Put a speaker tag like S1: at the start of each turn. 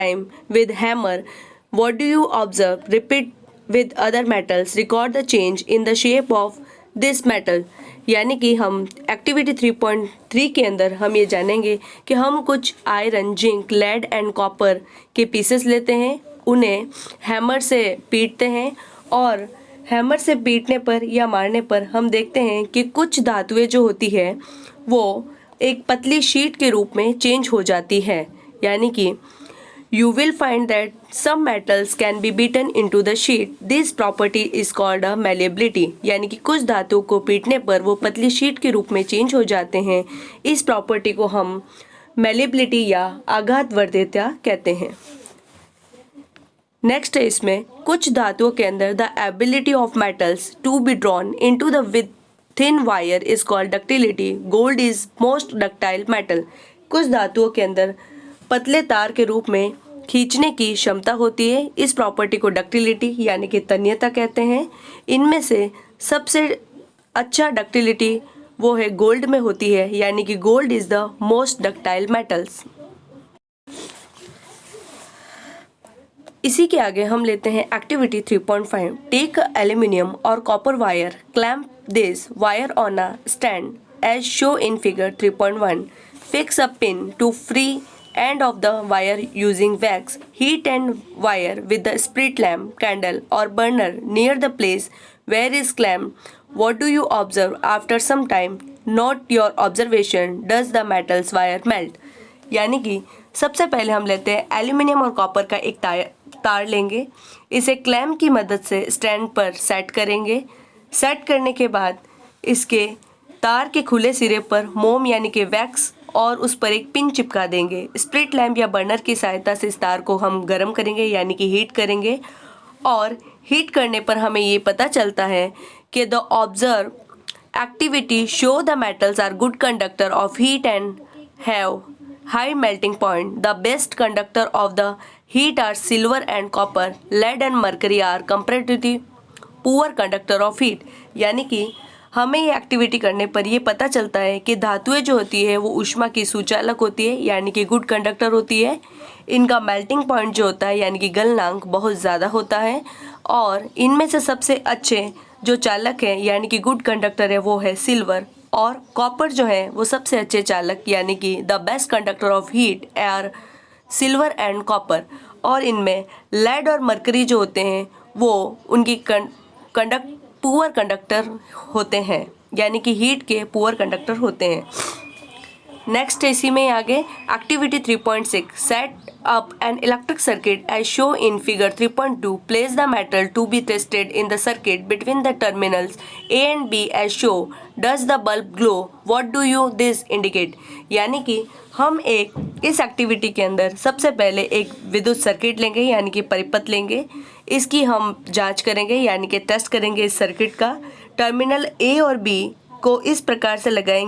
S1: time with hammer. What do you observe? Repeat with other metals. Record the change in the shape of this metal. यानी कि हम activity 3.3 के अंदर हम ये जानेंगे कि हम कुछ iron, zinc, lead and copper के पीसेस लेते हैं, उन्हें हैमर से पीटते हैं और हैमर से पीटने पर या मारने पर हम देखते हैं कि कुछ धातुएं जो होती है वो एक पतली शीट के रूप में चेंज हो जाती है। यानी कि you will find that some metals can be beaten into the sheet. This property is called a malleability. यानी कि कुछ धातुओं को पीटने पर वो पतली शीट के रूप में चेंज हो जाते हैं। इस प्रॉपर्टी को हम malleability या आघात वर्ध्यता कहते हैं। नेक्स्ट है इसमें कुछ धातुओं के अंदर the ability of metals to be drawn into the with thin wire is called ductility. Gold is most ductile metal. कुछ धातुओं के अंदर पतले तार के रूप में खींचने की क्षमता होती है। इस प्रॉपर्टी को डक्टिलिटी यानी कि तन्यता कहते हैं। इनमें से सबसे अच्छा डक्टिलिटी वो है गोल्ड में होती है, यानी कि gold is the most ductile metals. इसी के आगे हम लेते हैं एक्टिविटी 3.5. टेक एल्यूमिनियम और copper wire, clamp this wire on a stand as show in figure 3.1. Fix a pin to free end of the wire using wax. Heat and wire with the spirit lamp, candle or burner near the place where is clamp. What do you observe after some time? Note your observation. Does the metals wire melt? यानी कि सबसे पहले हम लेते हैं aluminium और copper का एक तार लेंगे, इसे क्लैम्प की मदद से स्टैंड पर सेट करेंगे। सेट करने के बाद इसके तार के खुले सिरे पर मोम यानी कि वैक्स और उस पर एक पिन चिपका देंगे। स्प्लिट लैम्प या बर्नर की सहायता से इस तार को हम गर्म करेंगे यानी कि हीट करेंगे और हीट करने पर हमें ये पता चलता है कि the observe activity show the metals are good conductor of heat and have high melting point. The best conductor of the heat are silver and copper. Lead and mercury are comparatively poor conductor of heat. यानी कि हमें ये activity करने पर ये पता चलता है कि धातुएं जो होती है वो ऊष्मा की सुचालक होती है यानी कि गुड कंडक्टर होती है। इनका मेल्टिंग पॉइंट जो होता है यानी कि गलनांक बहुत ज़्यादा होता है और इनमें से सबसे अच्छे जो चालक हैं यानी कि गुड कंडक्टर है वो है सिल्वर और कॉपर जो है वो सबसे अच्छे चालक यानी कि the best conductor of heat are silver and copper. और इनमें लेड और मरकरी जो होते हैं वो उनकी पुअर कंडक्टर होते हैं यानी कि हीट के पुअर कंडक्टर होते हैं। नेक्स्ट इसी में आगे activity 3.6. Set up an electric circuit as show in figure 3.2. Place the metal to be tested in the circuit between the terminals A and B as show. Does the bulb glow? What do you this indicate? यानी कि हम इस activity के अंदर सबसे पहले एक विद्युत सर्किट लेंगे यानी कि परिपथ लेंगे, इसकी हम जांच करेंगे यानी कि टेस्ट करेंगे इस सर्किट का। टर्मिनल ए और बी को इस प्रकार से लगाएंगे